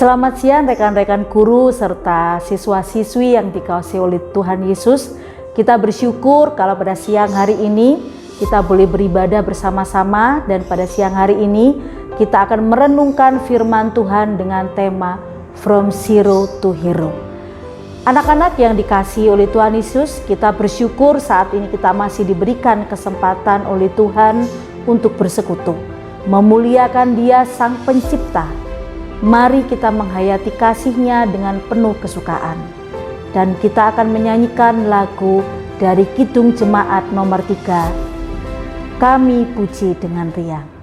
Selamat siang rekan-rekan guru serta siswa-siswi yang dikasihi oleh Tuhan Yesus. Kita bersyukur kalau pada siang hari ini kita boleh beribadah bersama-sama, dan pada siang hari ini kita akan merenungkan firman Tuhan dengan tema From Zero to Hero. Anak-anak yang dikasihi oleh Tuhan Yesus, kita bersyukur saat ini kita masih diberikan kesempatan oleh Tuhan untuk bersekutu, memuliakan Dia Sang Pencipta. Mari kita menghayati kasih-Nya dengan penuh kesukaan. Dan kita akan menyanyikan lagu dari Kidung Jemaat nomor 3, Kami Puji dengan Riang.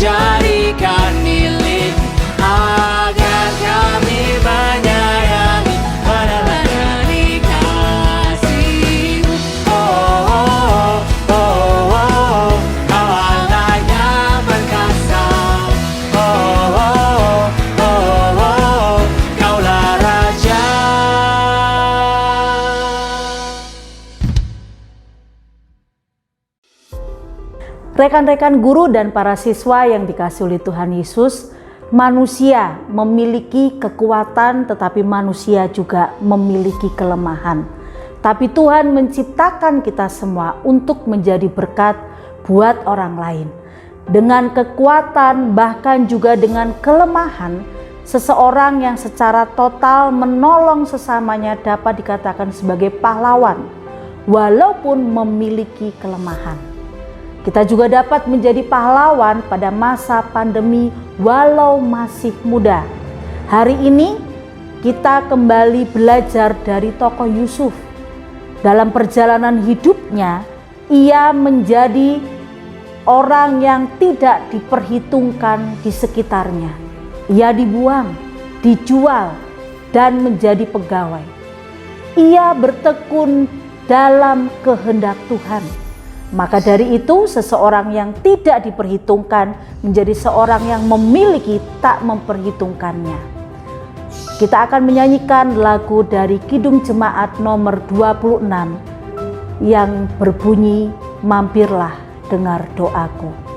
Jadikan milik agar kami menyayangi, meneladani kasih-Mu. Kau Allah yang perkasa. Kaulah Raja. Rekan-rekan guru dan para siswa yang dikasihi oleh Tuhan Yesus, manusia memiliki kekuatan tetapi manusia juga memiliki kelemahan. Tapi Tuhan menciptakan kita semua untuk menjadi berkat buat orang lain. Dengan kekuatan bahkan juga dengan kelemahan, seseorang yang secara total menolong sesamanya dapat dikatakan sebagai pahlawan walaupun memiliki kelemahan. Kita juga dapat menjadi pahlawan pada masa pandemi walau masih muda. Hari ini kita kembali belajar dari tokoh Yusuf. Dalam perjalanan hidupnya, ia menjadi orang yang tidak diperhitungkan di sekitarnya. Ia dibuang, dijual, dan menjadi pegawai. Ia bertekun dalam kehendak Tuhan. Maka dari itu seseorang yang tidak diperhitungkan menjadi seorang yang memiliki tak memperhitungkannya. Kita akan menyanyikan lagu dari Kidung Jemaat nomor 26 yang berbunyi, Mampirlah dengar doaku.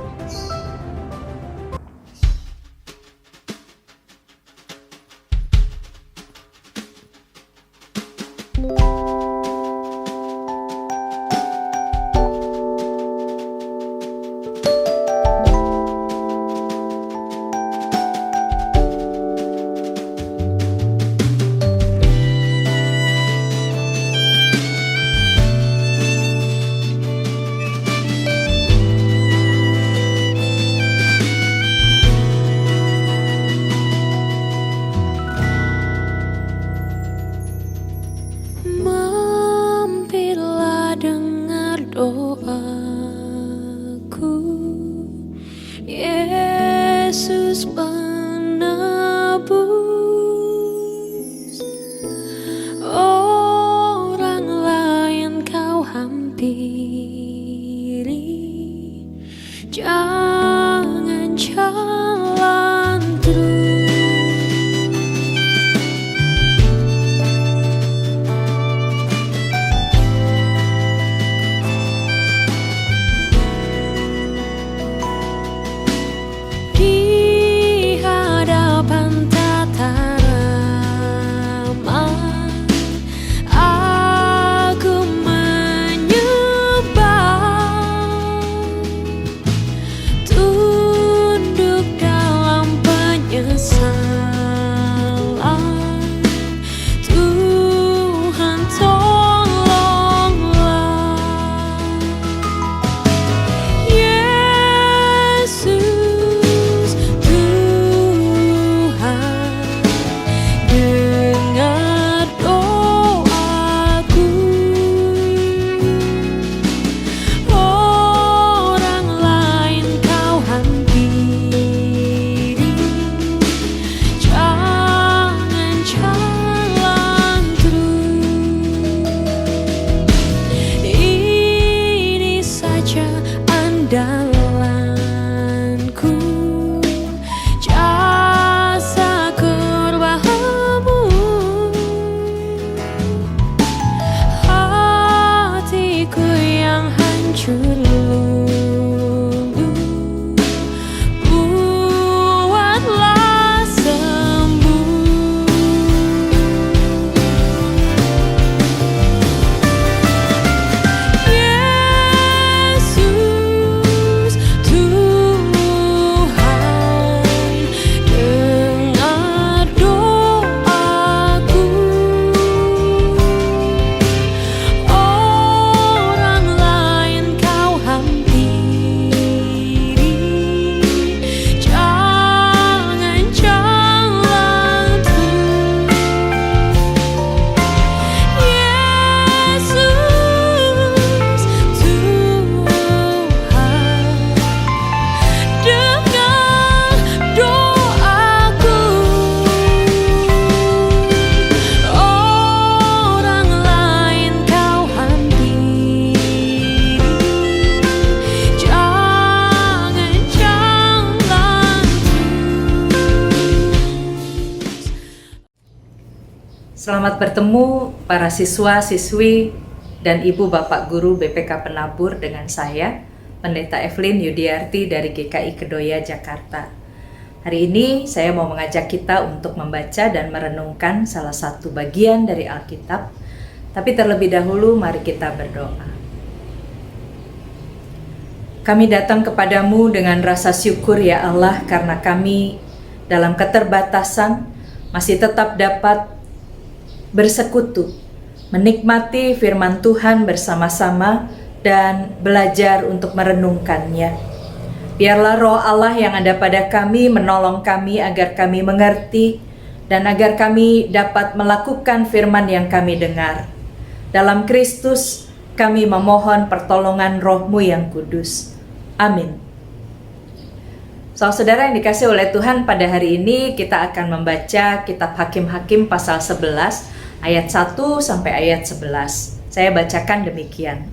Selamat bertemu para siswa, siswi, dan ibu bapak guru BPK Penabur dengan saya, Pendeta Evelyn Yudiarti dari GKI Kedoya, Jakarta. Hari ini saya mau mengajak kita untuk membaca dan merenungkan salah satu bagian dari Alkitab. Tapi terlebih dahulu mari kita berdoa. Kami datang kepadamu dengan rasa syukur ya Allah, karena kami dalam keterbatasan masih tetap dapat bersekutu, menikmati firman Tuhan bersama-sama dan belajar untuk merenungkannya. Biarlah roh Allah yang ada pada kami menolong kami agar kami mengerti dan agar kami dapat melakukan firman yang kami dengar. Dalam Kristus kami memohon pertolongan roh-Mu yang kudus. Amin. Saudara yang dikasih oleh Tuhan, pada hari ini kita akan membaca kitab Hakim-Hakim pasal 11 ayat 1 sampai ayat 11. Saya bacakan demikian.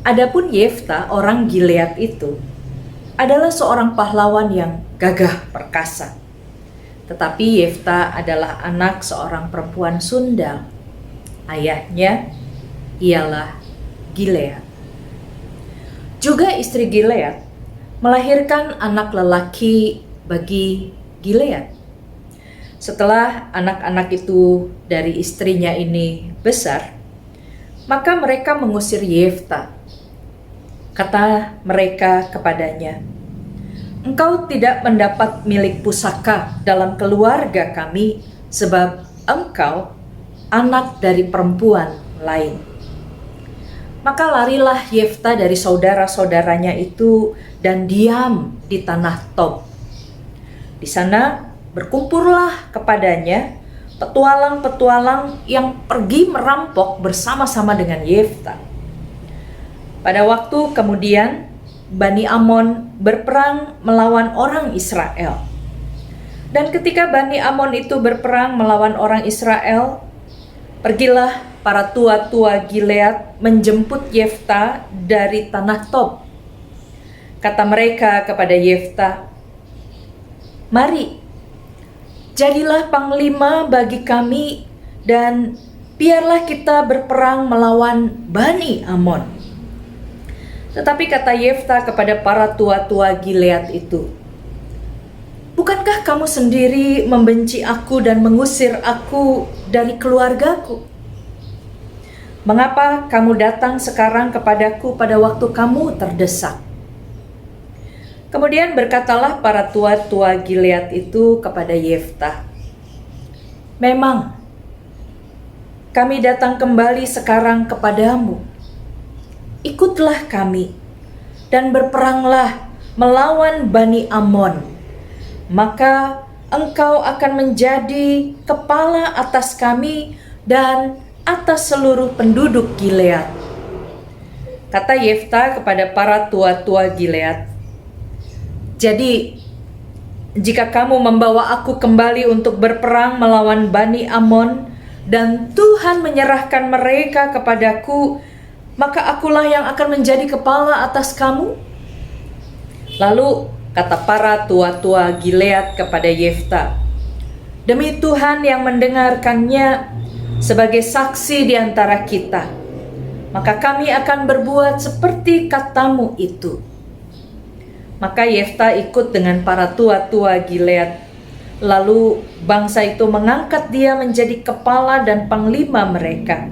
Adapun Yefta orang Gilead itu adalah seorang pahlawan yang gagah perkasa. Tetapi Yefta adalah anak seorang perempuan sundal. Ayahnya ialah Gilead. Juga istri Gilead melahirkan anak lelaki bagi Gilead. Setelah anak-anak itu dari istrinya ini besar, maka mereka mengusir Yefta. Kata mereka kepadanya, "Engkau tidak mendapat milik pusaka dalam keluarga kami, sebab engkau anak dari perempuan lain." Maka larilah Yefta dari saudara-saudaranya itu dan diam di tanah Tob. Di sana berkumpullah kepadanya petualang-petualang yang pergi merampok bersama-sama dengan Yefta. Pada waktu kemudian Bani Amon berperang melawan orang Israel. Dan ketika Bani Amon itu berperang melawan orang Israel, pergilah para tua-tua Gilead menjemput Yefta dari tanah Tob. Kata mereka kepada Yefta, "Mari, jadilah panglima bagi kami dan biarlah kita berperang melawan Bani Amon." Tetapi kata Yefta kepada para tua-tua Gilead itu, "Bukankah kamu sendiri membenci aku dan mengusir aku dari keluargaku? Mengapa kamu datang sekarang kepadaku pada waktu kamu terdesak?" Kemudian berkatalah para tua-tua Gilead itu kepada Yefta, "Memang kami datang kembali sekarang kepadamu. Ikutlah kami dan berperanglah melawan Bani Amon. Maka engkau akan menjadi kepala atas kami dan atas seluruh penduduk Gilead." Kata Yefta kepada para tua-tua Gilead, "Jadi, jika kamu membawa aku kembali untuk berperang melawan Bani Amon dan Tuhan menyerahkan mereka kepadaku, maka akulah yang akan menjadi kepala atas kamu?" Lalu kata para tua-tua Gilead kepada Yefta, "Demi Tuhan yang mendengarkannya sebagai saksi di antara kita, maka kami akan berbuat seperti katamu itu." Maka Yefta ikut dengan para tua-tua Gilead. Lalu bangsa itu mengangkat dia menjadi kepala dan panglima mereka.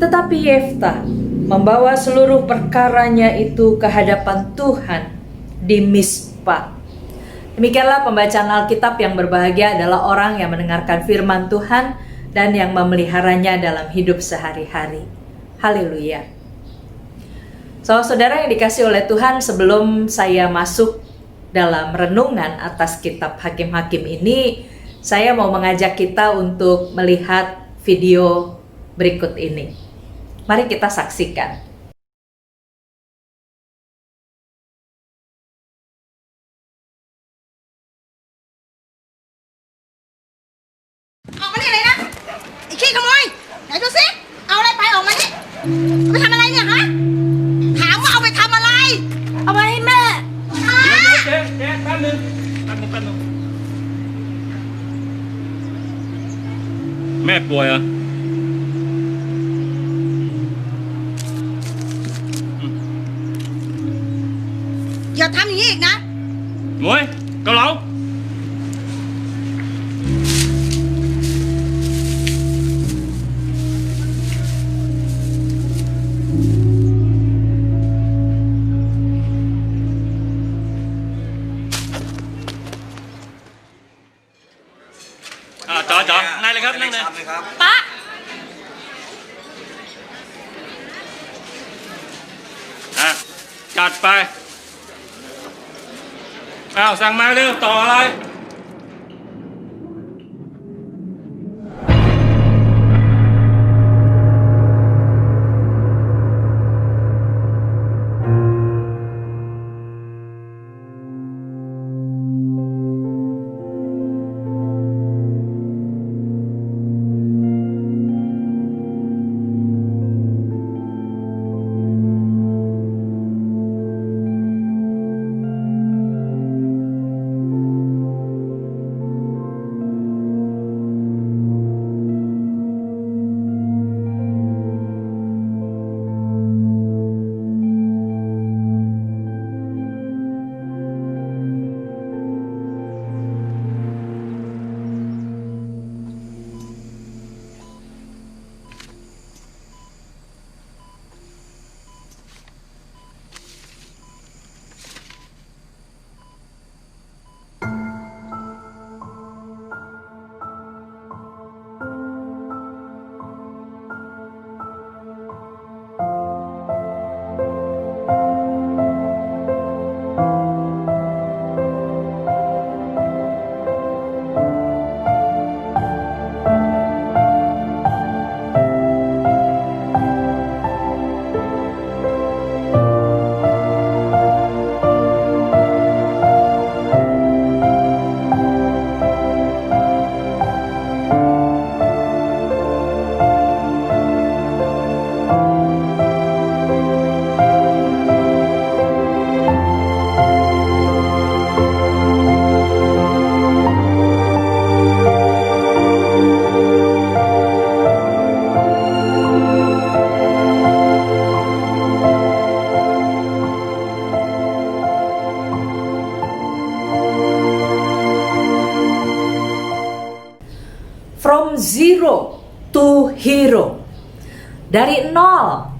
Tetapi Yefta membawa seluruh perkaranya itu ke hadapan Tuhan di Mizpah. Demikianlah pembacaan Alkitab. Yang berbahagia adalah orang yang mendengarkan firman Tuhan dan yang memeliharanya dalam hidup sehari-hari. Haleluya. Saudara yang dikasih oleh Tuhan, sebelum saya masuk dalam renungan atas kitab Hakim-Hakim ini, saya mau mengajak kita untuk melihat video berikut ini. Mari kita saksikan. Ở cái này đó. Khi không ơi, để tôi xếp.เอาอะไรไปออกมานี่ไปทำอะไรเนี่ยฮะถามว่าเอาไปทำอะไรเอาไปให้แม่ฮะ เจ๊แป๊บนึง แม่ป่วยอ่ะ อย่าทำอย่างนี้อีกนะ หมวยเกาเหลาจ๋านายเลยครับนั่งเลย ป๊า จัดไปสั่งมาเร็วต่ออะไร From zero to hero. Dari nol,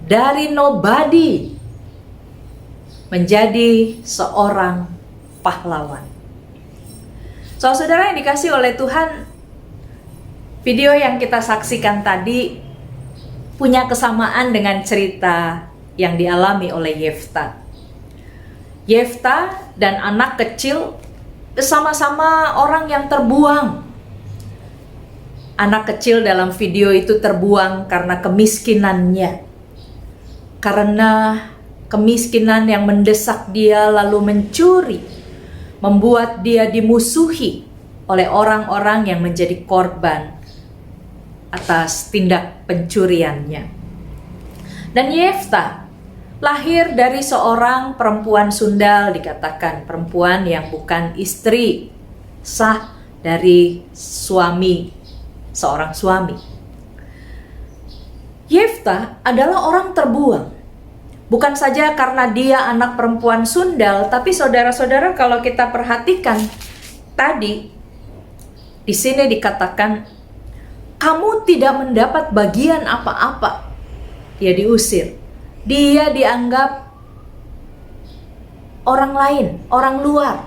dari nobody, menjadi seorang pahlawan. Saudara yang dikasih oleh Tuhan, video yang kita saksikan tadi punya kesamaan dengan cerita yang dialami oleh Yefta. Yefta dan anak kecil sama-sama orang yang terbuang. Anak kecil dalam video itu terbuang karena kemiskinannya. Karena kemiskinan yang mendesak dia lalu mencuri, membuat dia dimusuhi oleh orang-orang yang menjadi korban atas tindak pencuriannya. Dan Yefta lahir dari seorang perempuan sundal, dikatakan perempuan yang bukan istri sah dari seorang suami. Yefta adalah orang terbuang. Bukan saja karena dia anak perempuan sundal, tapi saudara-saudara kalau kita perhatikan tadi di sini dikatakan kamu tidak mendapat bagian apa-apa. Dia diusir. Dia dianggap orang lain, orang luar.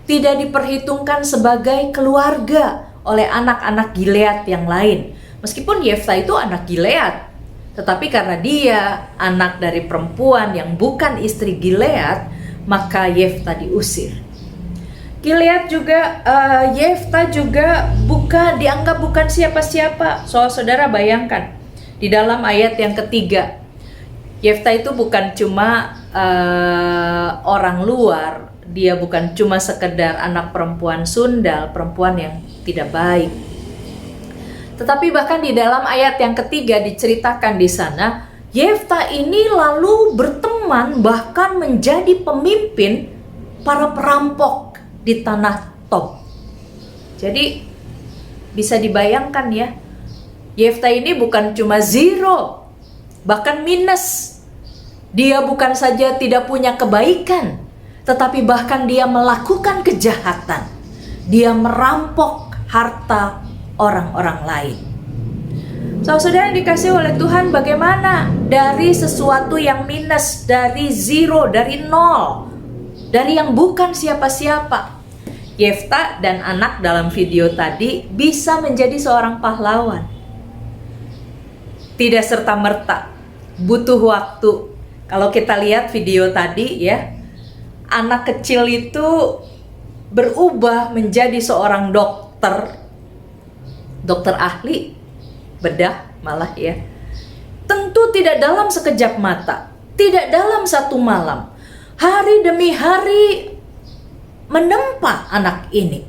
Tidak diperhitungkan sebagai keluarga oleh anak-anak Gilead yang lain. Meskipun Yefta itu anak Gilead, tetapi karena dia anak dari perempuan yang bukan istri Gilead, maka Yefta diusir. Gilead juga, Yefta juga dianggap bukan siapa-siapa. Saudara bayangkan, di dalam ayat yang ketiga, Yefta itu bukan cuma orang luar, dia bukan cuma sekedar anak perempuan sundal, perempuan yang tidak baik. Tetapi bahkan di dalam ayat yang ketiga diceritakan di sana, Yefta ini lalu berteman bahkan menjadi pemimpin para perampok di tanah Tob. Jadi bisa dibayangkan ya. Yefta ini bukan cuma zero, bahkan minus. Dia bukan saja tidak punya kebaikan, tetapi bahkan dia melakukan kejahatan. Dia merampok harta orang-orang lain. Saudara yang dikasihi oleh Tuhan, bagaimana dari sesuatu yang minus, dari zero, dari nol, dari yang bukan siapa-siapa, Yefta dan anak dalam video tadi bisa menjadi seorang pahlawan. Tidak serta-merta, butuh waktu. Kalau kita lihat video tadi ya, anak kecil itu berubah menjadi seorang dokter ahli bedah malah ya. Tentu tidak dalam sekejap mata, tidak dalam satu malam. Hari demi hari menempa anak ini,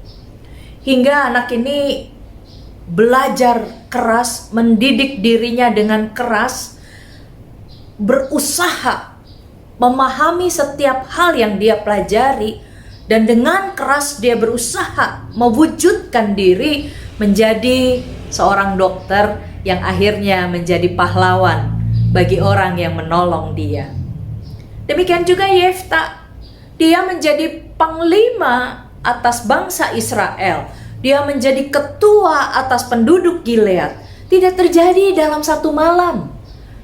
hingga anak ini belajar keras, mendidik dirinya dengan keras, berusaha memahami setiap hal yang dia pelajari, dan dengan keras dia berusaha mewujudkan diri menjadi seorang dokter yang akhirnya menjadi pahlawan bagi orang yang menolong dia. Demikian juga Yefta, dia menjadi panglima atas bangsa Israel. Dia menjadi ketua atas penduduk Gilead. Tidak terjadi dalam satu malam.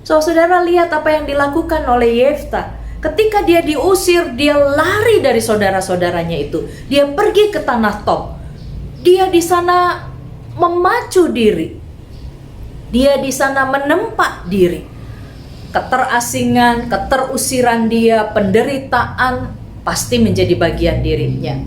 Saudara lihat apa yang dilakukan oleh Yefta. Ketika dia diusir, dia lari dari saudara-saudaranya itu. Dia pergi ke tanah Tob. Dia di sana memacu diri. Dia di sana menempa diri. Keterasingan, keterusiran dia, penderitaan pasti menjadi bagian dirinya.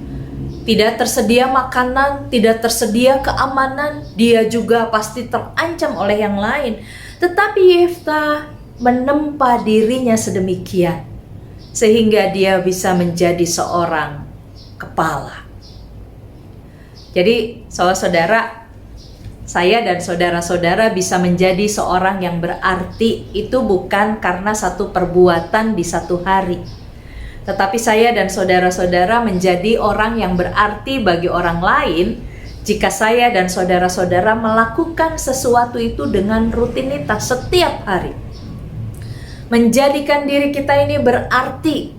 Tidak tersedia makanan, tidak tersedia keamanan, dia juga pasti terancam oleh yang lain. Tetapi Yefta menempa dirinya sedemikian, sehingga dia bisa menjadi seorang kepala. Jadi saudara-saudara, saya dan saudara-saudara bisa menjadi seorang yang berarti itu bukan karena satu perbuatan di satu hari. Tetapi saya dan saudara-saudara menjadi orang yang berarti bagi orang lain jika saya dan saudara-saudara melakukan sesuatu itu dengan rutinitas setiap hari. Menjadikan diri kita ini berarti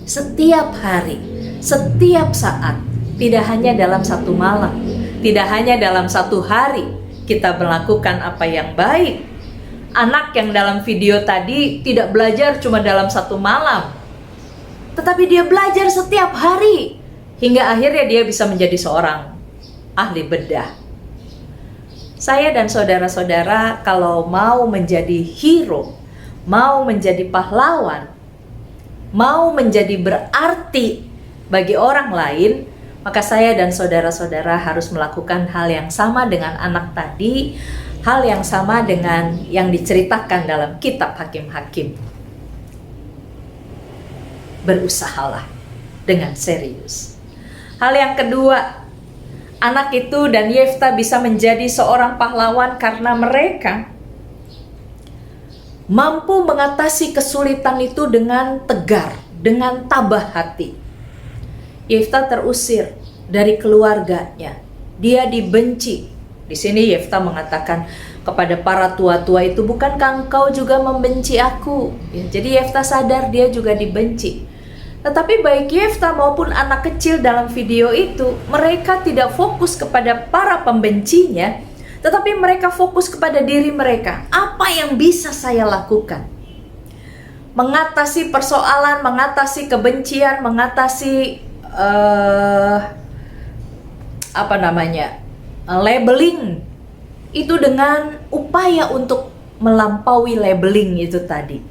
setiap hari, setiap saat, tidak hanya dalam satu malam, tidak hanya dalam satu hari kita melakukan apa yang baik. Anak yang dalam video tadi tidak belajar cuma dalam satu malam, tetapi dia belajar setiap hari, hingga akhirnya dia bisa menjadi seorang ahli bedah. Saya dan saudara-saudara kalau mau menjadi hero, mau menjadi pahlawan, mau menjadi berarti bagi orang lain, maka saya dan saudara-saudara harus melakukan hal yang sama dengan anak tadi, hal yang sama dengan yang diceritakan dalam kitab Hakim-Hakim. Berusahalah dengan serius. Hal yang kedua, anak itu dan Yefta bisa menjadi seorang pahlawan karena mereka mampu mengatasi kesulitan itu dengan tegar, dengan tabah hati. Yefta terusir dari keluarganya. Dia dibenci. Di sini Yefta mengatakan kepada para tua-tua itu, bukankah engkau juga membenci aku? Ya, jadi Yefta sadar dia juga dibenci. Tetapi baik Yefta maupun anak kecil dalam video itu, mereka tidak fokus kepada para pembencinya, tetapi mereka fokus kepada diri mereka. Apa yang bisa saya lakukan? Mengatasi persoalan, mengatasi kebencian, mengatasi labeling itu dengan upaya untuk melampaui labeling itu tadi.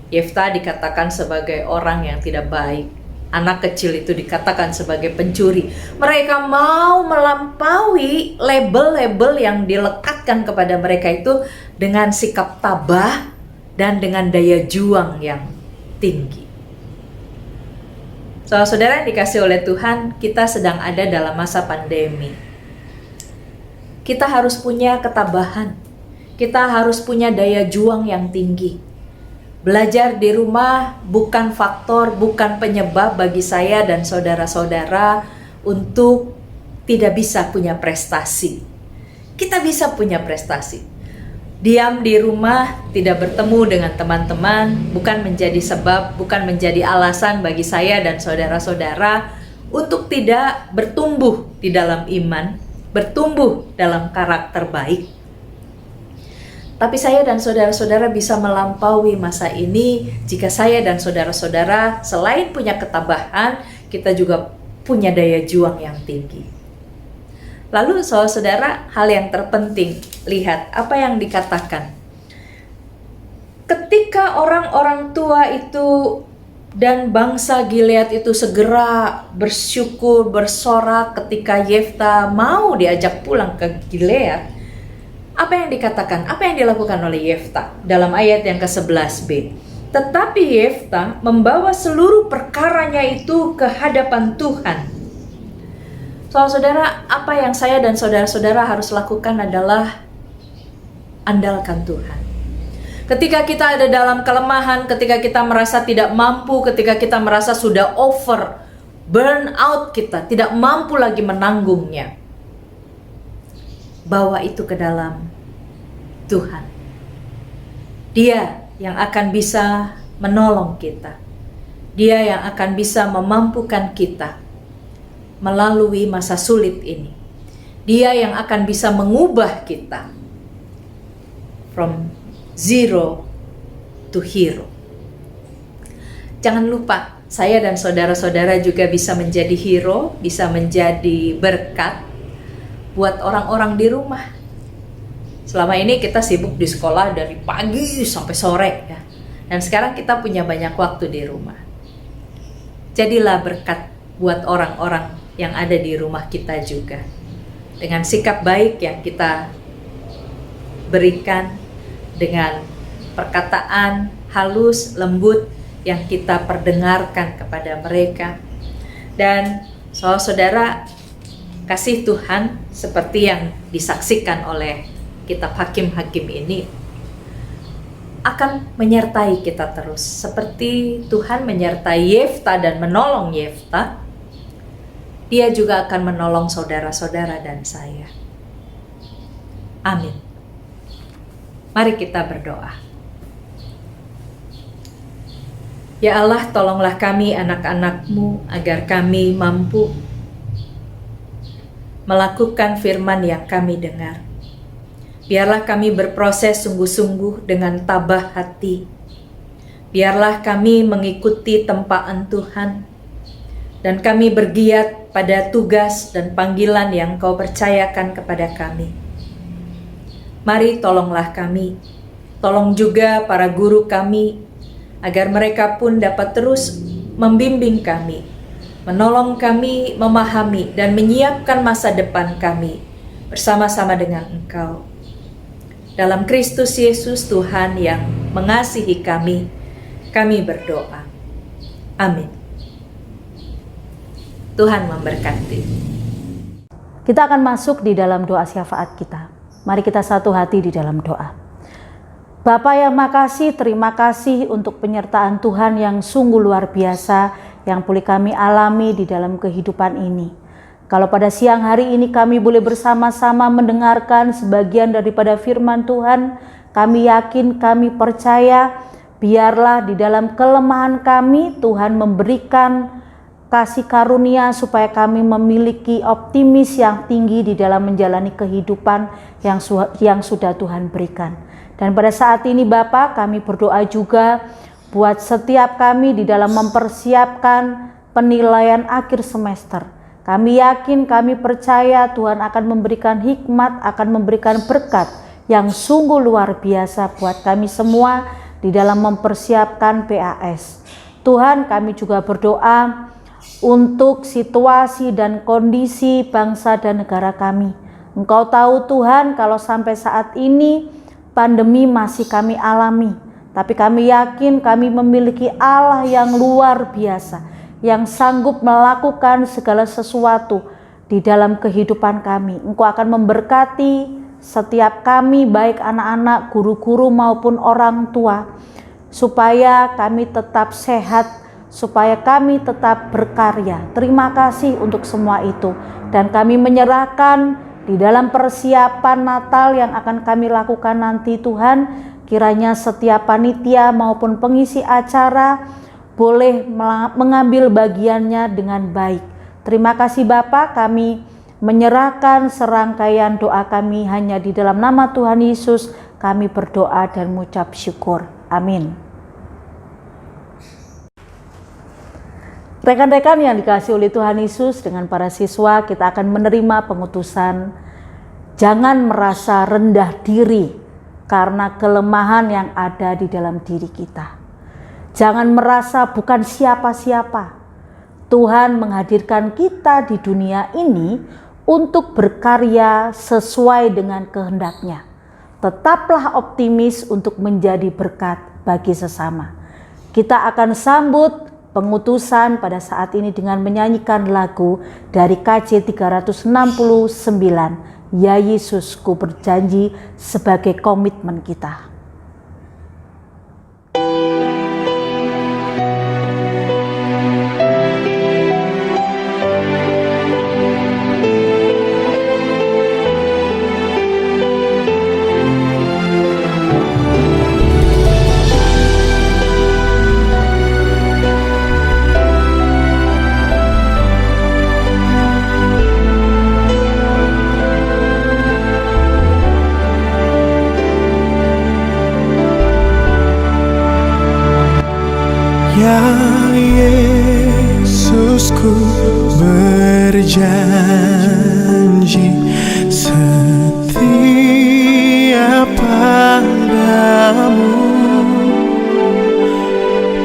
Yefta dikatakan sebagai orang yang tidak baik. Anak kecil itu dikatakan sebagai pencuri. Mereka mau melampaui label-label yang dilekatkan kepada mereka itu dengan sikap tabah dan dengan daya juang yang tinggi. Saudara yang dikasih oleh Tuhan, kita sedang ada dalam masa pandemi. Kita harus punya ketabahan. Kita harus punya daya juang yang tinggi. Belajar di rumah bukan faktor, bukan penyebab bagi saya dan saudara-saudara untuk tidak bisa punya prestasi. Kita bisa punya prestasi. Diam di rumah, tidak bertemu dengan teman-teman, bukan menjadi sebab, bukan menjadi alasan bagi saya dan saudara-saudara untuk tidak bertumbuh di dalam iman, bertumbuh dalam karakter baik. Tapi saya dan saudara-saudara bisa melampaui masa ini jika saya dan saudara-saudara selain punya ketabahan, kita juga punya daya juang yang tinggi. Lalu saudara-saudara, hal yang terpenting, lihat apa yang dikatakan. Ketika orang-orang tua itu dan bangsa Gilead itu segera bersyukur, bersorak ketika Yefta mau diajak pulang ke Gilead, apa yang dikatakan? Apa yang dilakukan oleh Yefta dalam ayat yang ke-11b? Tetapi Yefta membawa seluruh perkaranya itu ke hadapan Tuhan. Saudara-saudara, apa yang saya dan saudara-saudara harus lakukan adalah andalkan Tuhan. Ketika kita ada dalam kelemahan, ketika kita merasa tidak mampu, ketika kita merasa sudah over, burn out kita, tidak mampu lagi menanggungnya, bawa itu ke dalam Tuhan. Dia yang akan bisa menolong kita. Dia yang akan bisa memampukan kita melalui masa sulit ini. Dia yang akan bisa mengubah kita from zero to hero. Jangan lupa, saya dan saudara-saudara juga bisa menjadi hero, bisa menjadi berkat buat orang-orang di rumah. Selama ini kita sibuk di sekolah dari pagi sampai sore ya. Dan sekarang kita punya banyak waktu di rumah. Jadilah berkat buat orang-orang yang ada di rumah kita juga. Dengan sikap baik yang kita berikan, dengan perkataan halus, lembut yang kita perdengarkan kepada mereka. Dan saudara, kasih Tuhan seperti yang disaksikan oleh kitab Hakim-Hakim ini akan menyertai kita terus. Seperti Tuhan menyertai Yefta dan menolong Yefta, Dia juga akan menolong saudara-saudara dan saya. Amin. Mari kita berdoa. Ya Allah, tolonglah kami anak-anak-Mu agar kami mampu melakukan firman yang kami dengar. Biarlah kami berproses sungguh-sungguh dengan tabah hati. Biarlah kami mengikuti tempaan Tuhan. Dan kami bergiat pada tugas dan panggilan yang Kau percayakan kepada kami. Mari tolonglah kami. Tolong juga para guru kami, agar mereka pun dapat terus membimbing kami, menolong kami memahami dan menyiapkan masa depan kami bersama-sama dengan Engkau. Dalam Kristus Yesus Tuhan yang mengasihi kami berdoa. Amin. Tuhan memberkati. Kita akan masuk di dalam doa syafaat kita. Mari kita satu hati di dalam doa. Bapa yang makasih, terima kasih untuk penyertaan Tuhan yang sungguh luar biasa yang boleh kami alami di dalam kehidupan ini. Kalau pada siang hari ini kami boleh bersama-sama mendengarkan sebagian daripada firman Tuhan, kami yakin, kami percaya, biarlah di dalam kelemahan kami Tuhan memberikan kasih karunia supaya kami memiliki optimis yang tinggi di dalam menjalani kehidupan yang sudah Tuhan berikan. Dan pada saat ini Bapa, kami berdoa juga buat setiap kami di dalam mempersiapkan penilaian akhir semester. Kami yakin, kami percaya Tuhan akan memberikan hikmat, akan memberikan berkat yang sungguh luar biasa buat kami semua di dalam mempersiapkan PAS. Tuhan, kami juga berdoa untuk situasi dan kondisi bangsa dan negara kami. Engkau tahu Tuhan, kalau sampai saat ini pandemi masih kami alami, tapi kami yakin kami memiliki Allah yang luar biasa, yang sanggup melakukan segala sesuatu di dalam kehidupan kami. Engkau akan memberkati setiap kami, baik anak-anak, guru-guru maupun orang tua, supaya kami tetap sehat, supaya kami tetap berkarya. Terima kasih untuk semua itu, dan kami menyerahkan di dalam persiapan Natal yang akan kami lakukan nanti Tuhan. Kiranya setiap panitia maupun pengisi acara boleh mengambil bagiannya dengan baik. Terima kasih Bapa, kami menyerahkan serangkaian doa kami hanya di dalam nama Tuhan Yesus. Kami berdoa dan mengucap syukur. Amin. Rekan-rekan yang dikasihi oleh Tuhan Yesus, dengan para siswa kita akan menerima pengutusan. Jangan merasa rendah diri karena kelemahan yang ada di dalam diri kita. Jangan merasa bukan siapa-siapa. Tuhan menghadirkan kita di dunia ini untuk berkarya sesuai dengan kehendak-Nya. Tetaplah optimis untuk menjadi berkat bagi sesama. Kita akan sambut pengutusan pada saat ini dengan menyanyikan lagu dari KJ 369, Ya Yesus, ku berjanji, sebagai komitmen kita. Ya Yesus, ku berjanji setia padamu.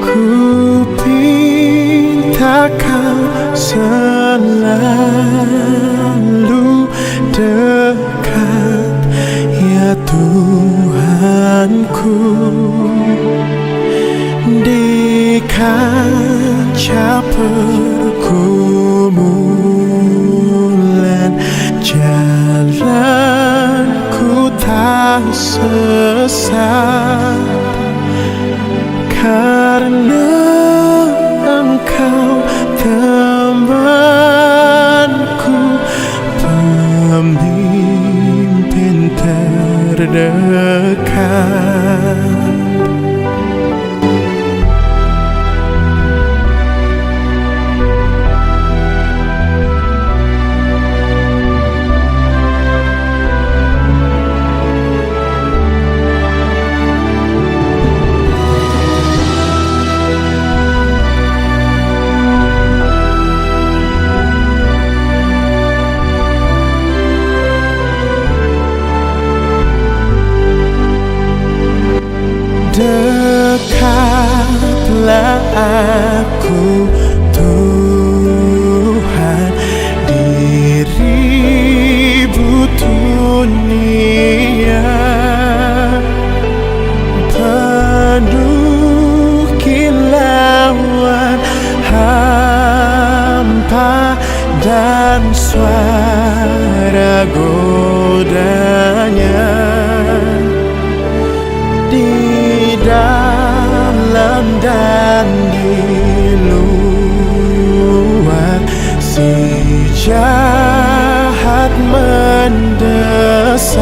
Ku pinta kau selalu dekat, ya Tuhanku. Di kaca pergumulan jalanku tak sesat, karena Engkau temanku, pemimpin terdekat. Dekatlah aku Tuhan, di ribut dunia, penuh kilauan hampa dan suara godanya. Di dalam dan di luar, si jahat mendesak.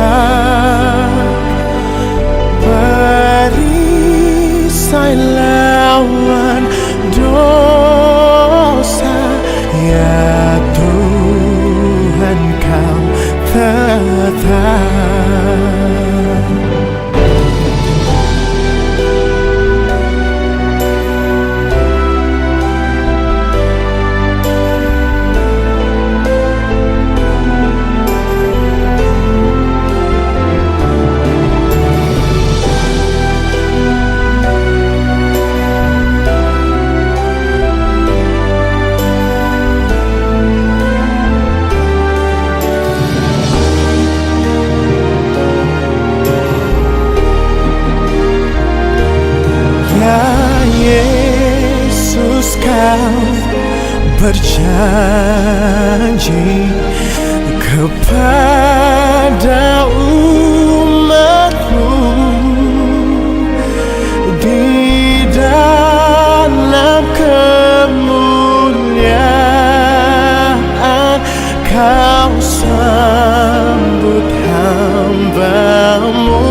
Perisai lawan dosa, ya Tuhan, kau tetap. Yesus, kau berjanji kepada umat-Mu, di dalam kemuliaan Kau sambut hamba-Mu,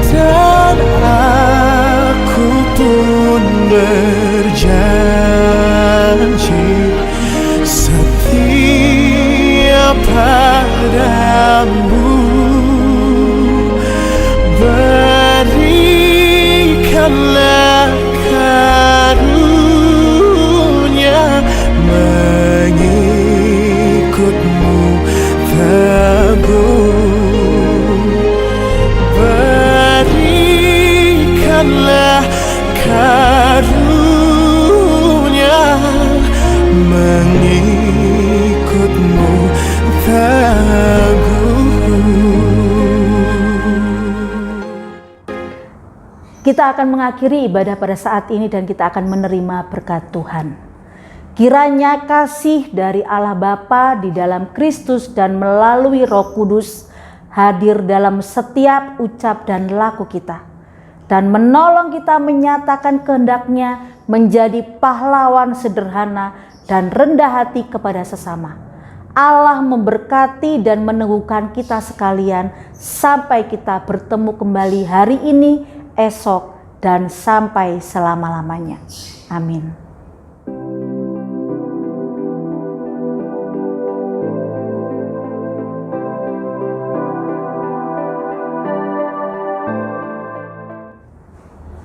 dan aku pun berjanji setia padamu. Berikanlah karunia mengikutmu teguh. Berikanlah karunia mengikutmu teguh. Kita akan mengakhiri ibadah pada saat ini dan kita akan menerima berkat Tuhan. Kiranya kasih dari Allah Bapa di dalam Kristus dan melalui Roh Kudus hadir dalam setiap ucap dan laku kita, dan menolong kita menyatakan kehendak-Nya menjadi pahlawan sederhana dan rendah hati kepada sesama. Allah memberkati dan meneguhkan kita sekalian sampai kita bertemu kembali hari ini, esok, dan sampai selama-lamanya. Amin.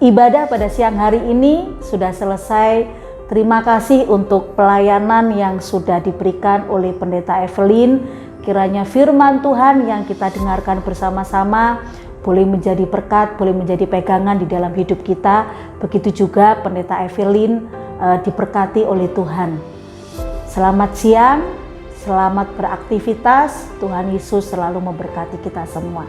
Ibadah pada siang hari ini sudah selesai. Terima kasih untuk pelayanan yang sudah diberikan oleh Pendeta Evelyn. Kiranya firman Tuhan yang kita dengarkan bersama-sama boleh menjadi berkat, boleh menjadi pegangan di dalam hidup kita. Begitu juga Pendeta Evelyn diberkati oleh Tuhan. Selamat siang, selamat beraktivitas. Tuhan Yesus selalu memberkati kita semua.